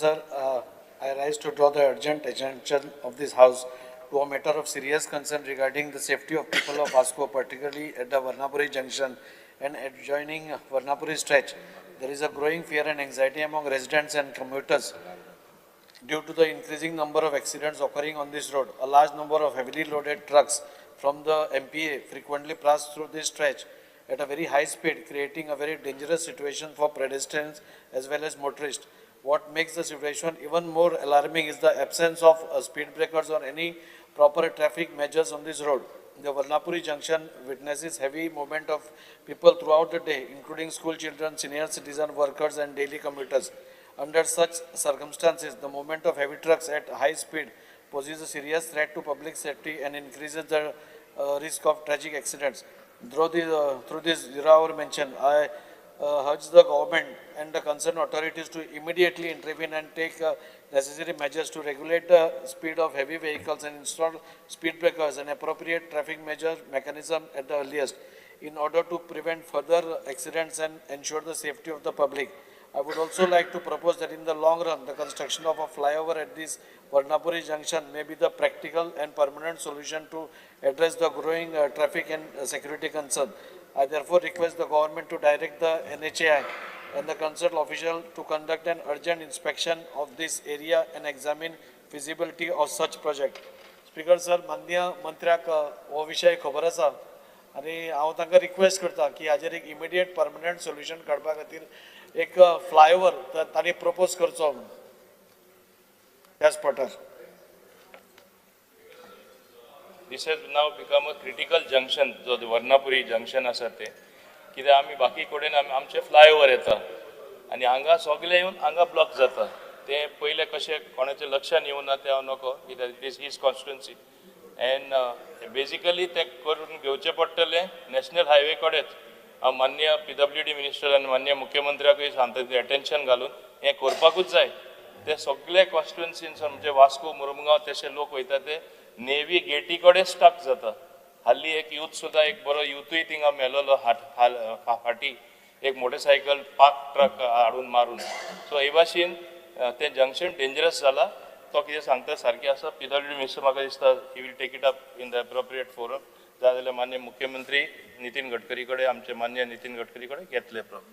Sir, I rise to draw the urgent attention of this House to a matter of serious concern regarding the safety of people of Vasco, particularly at the Varnapuri junction and adjoining Varnapuri stretch. There is a growing fear and anxiety among residents and commuters due to the increasing number of accidents occurring on this road. A large number of heavily loaded trucks from the MPA frequently pass through this stretch at a very high speed, creating a very dangerous situation for pedestrians as well as motorists. What makes the situation even more alarming is the absence of speed breakers or any proper traffic measures on this road. The Varnapuri junction witnesses heavy movement of people throughout the day, including school children, senior citizen, workers and daily commuters. Under such circumstances, the movement of heavy trucks at high speed poses a serious threat to public safety and increases the risk of tragic accidents. Through this zero-hour mention, I urge the government and the concerned authorities to immediately intervene and take necessary measures to regulate the speed of heavy vehicles and install speed breakers and appropriate traffic measure mechanism at the earliest in order to prevent further accidents and ensure the safety of the public. I would also like to propose that in the long run, the construction of a flyover at this Varnapuri junction may be the practical and permanent solution to address the growing traffic and security concern. I therefore request the government to direct the NHAI and the concerned official to conduct an urgent inspection of this area and examine feasibility of such project. Speaker sir, माननीय मंत्र्याक हो विषय खबर आसा आनी हांव तांकां request करता की हाजेर एक इमिडिएट परमनंट सोल्युशन काडपा खातीर एक फ्लायओवर तांणी प्रपोज करचो त्या स्पॉटार. This has now become a critical junction, जो वर्णापुरी जंक्शन आसा ते कित्याक आमी बाकी कडेन आमचे फ्लायओवर येता आनी हांगा सगळे येवन हांगा ब्लॉक जाता. ते पयले कशें कोणाचें लक्षान येवं ना ते हांव नको कित्याक it is his constituency and basically ते करून घेवचें पडटलें नॅशनल हायवे कडेच. हांव माननीय PWD मिनिस्टर आनी माननीय मुख्यमंत्र्याकूय सांगता ते अटेन्शन घालून हें करपाकूच जाय. ते सगळे कॉन्स्टिट्युएन्सीन म्हणजे वास्को मुरमुगांव तशे लोक वयता ते नेवी गेटी कडेन स्टक जाता. हाल्ली एक यूथ सुद्धा एक बरो यूथूय थिंगा मेलोलो फाटी एक मोटरसायकल पार्क ट्रक हाडून मारून. सो हे भाशेन ते जंक्शन डेंजरस जाला. तो कितें सांगता सारकें आसा. PWD मिनिस्टर म्हाका दिसता he will take it up in the appropriate forum. जाल्यार माननीय मुख्यमंत्री नितीन गडकरी कडेन आमचे माननीय नितीन गडकरी कडेन घेतले प्रॉब्लेम.